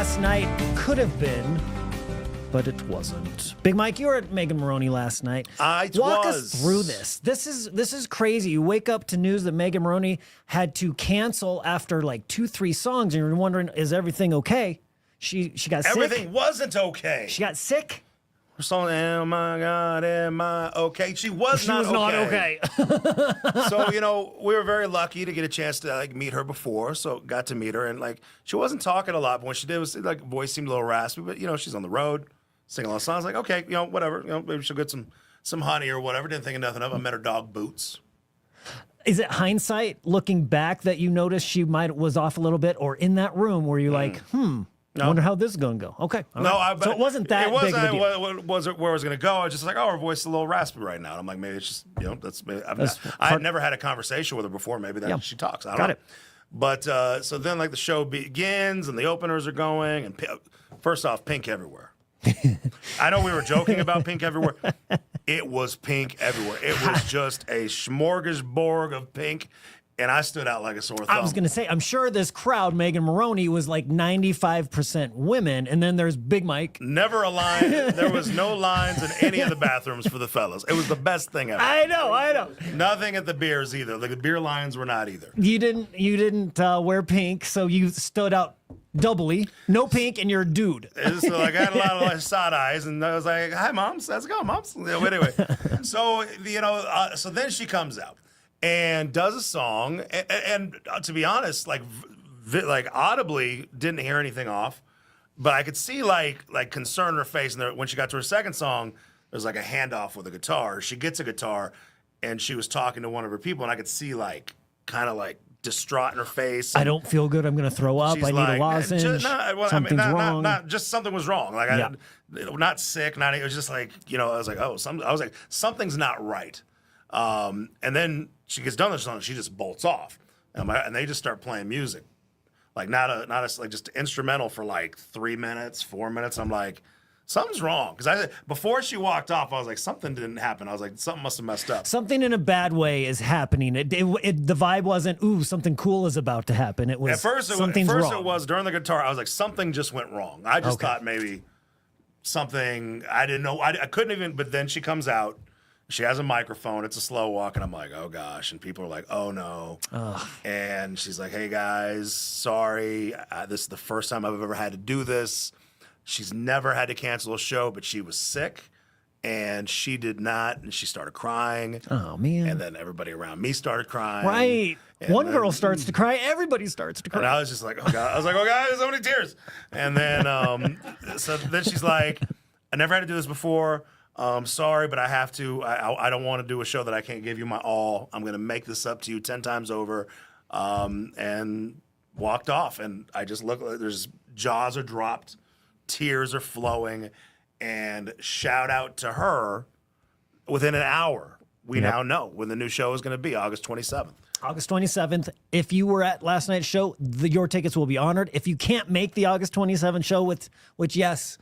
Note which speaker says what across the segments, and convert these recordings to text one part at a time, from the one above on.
Speaker 1: last night could have been, but it wasn't. Big Mike, you were at Megan Moroney last night. Walk us through this. This is crazy. You wake up to news that Megan Moroney had to cancel after like 2-3 songs, and you're wondering, is everything okay? She got sick.
Speaker 2: Everything wasn't okay.
Speaker 1: She got sick.
Speaker 2: Her song, oh my God, am I okay? She was not
Speaker 1: okay.
Speaker 2: So, we were very lucky to get a chance to meet her before, so got to meet her, and she wasn't talking a lot, but when she did, it was voice seemed a little raspy, but she's on the road, singing a lot of songs, okay, whatever, maybe she'll get some honey or whatever. Didn't think of nothing of it. I met her dog Boots.
Speaker 1: Is it hindsight, looking back, that you noticed she was off a little bit, or in that room where you're like, I wonder how this is going to go. Okay. So it wasn't that big of a deal.
Speaker 2: Was it where I was going to go? I was just like, her voice is a little raspy right now. And I'm like, maybe it's just, I had never had a conversation with her before. Maybe that she talks. I don't know. But so then the show begins and the openers are going. And first off, pink everywhere. I know we were joking about pink everywhere. It was pink everywhere. It was just a smorgasbord of pink. And I stood out like a sore thumb.
Speaker 1: I was going to say, I'm sure this crowd, Megan Moroney, was like 95% women, and then there's Big Mike.
Speaker 2: Never a line. There was no lines in any of the bathrooms for the fellas. It was the best thing ever.
Speaker 1: I know.
Speaker 2: Nothing at the beers either. The beer lines were not either.
Speaker 1: You didn't wear pink, so you stood out doubly. No pink, and you're a dude.
Speaker 2: So I had a lot of side eyes, and I was like, "Hi, moms. Let's go, moms." Anyway, so so then she comes out and does a song, and to be honest, audibly didn't hear anything off, but I could see concern in her face. And when she got to her second song, there's a handoff with a guitar. She gets a guitar, and she was talking to one of her people, and I could see kind of distraught in her face.
Speaker 1: I don't feel good. I'm going to throw up. I need a lozenge. Something's wrong.
Speaker 2: Not just something was wrong. Not sick. It was just I was like, oh, something's not right. And then she gets done with the song, she just bolts off, and they just start playing music, just instrumental for 3 minutes, 4 minutes. I'm like, something's wrong, because before she walked off, I was like, something didn't happen. I was like, something must have messed up.
Speaker 1: Something in a bad way is happening. The vibe wasn't, ooh, something cool is about to happen. It was something's wrong.
Speaker 2: It was during the guitar. I was like, something just went wrong. I just thought maybe something. I didn't know. I couldn't even. But then she comes out. She has a microphone. It's a slow walk, and I'm like, oh gosh. And people are like, oh no. And she's like, hey guys, sorry. This is the first time I've ever had to do this. She's never had to cancel a show, but she was sick, and she did not. And she started crying. Oh man. And then everybody around me started crying.
Speaker 1: Right. One girl starts to cry. Everybody starts to cry.
Speaker 2: And I was just like, oh God. I was like, oh God, there's so many tears. And then, so then she's like, I never had to do this before. Sorry, but I have to. I don't want to do a show that I can't give you my all. I'm going to make this up to you 10 times over. And walked off. And I just look, there's jaws are dropped, tears are flowing, and shout out to her within an hour. We now know when the new show is going to be, August 27th.
Speaker 1: August 27th. If you were at last night's show, your tickets will be honored. If you can't make the August 27th show, which yes,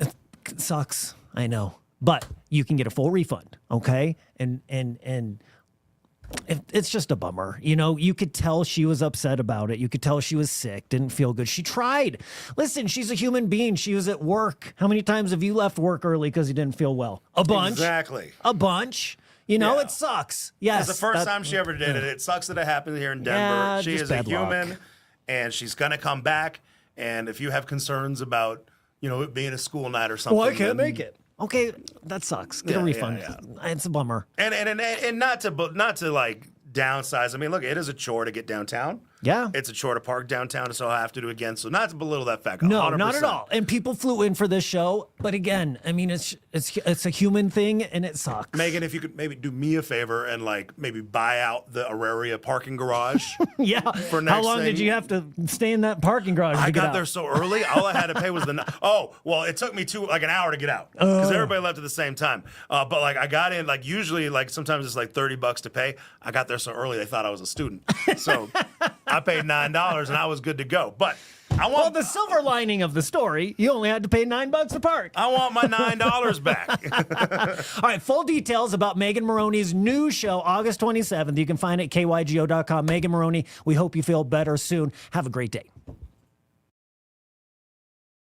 Speaker 1: it sucks, I know. But you can get a full refund, okay? And it's just a bummer. You could tell she was upset about it. You could tell she was sick, didn't feel good. She tried. Listen, she's a human being. She was at work. How many times have you left work early because you didn't feel well? A bunch.
Speaker 2: Exactly.
Speaker 1: A bunch. It sucks. Yes.
Speaker 2: It's the first time she ever did it. It sucks that it happened here in Denver.
Speaker 1: Yeah,
Speaker 2: she is a human, and she's going to come back. And if you have concerns about, it being a school night or something.
Speaker 1: Well, I can't make it. Okay, that sucks. Get a refund. It's a bummer.
Speaker 2: And not to downsize. I mean, look, it is a chore to get downtown.
Speaker 1: Yeah.
Speaker 2: It's a chore to park downtown, so I have to do it again. So not to belittle that fact.
Speaker 1: No,
Speaker 2: 100%.
Speaker 1: not at all. And people flew in for this show. But again, I mean, it's a human thing, and it sucks.
Speaker 2: Megan, if you could maybe do me a favor and maybe buy out the Auraria parking garage.
Speaker 1: Yeah.
Speaker 2: For next
Speaker 1: How long did you have to stay in that parking garage to
Speaker 2: I
Speaker 1: get
Speaker 2: got
Speaker 1: out?
Speaker 2: there so early. All I had to pay was it took me an hour to get out because everybody left at the same time. But I got in usually sometimes it's $30 to pay. I got there so early they thought I was a student. So I paid $9 and I was good to go. But
Speaker 1: well, the silver lining of the story, you only had to pay $9 to park.
Speaker 2: I want my $9
Speaker 1: back. All right, full details about Megan Moroney's new show, August 27th. You can find it at kygo.com. Megan Moroney, we hope you feel better soon. Have a great day.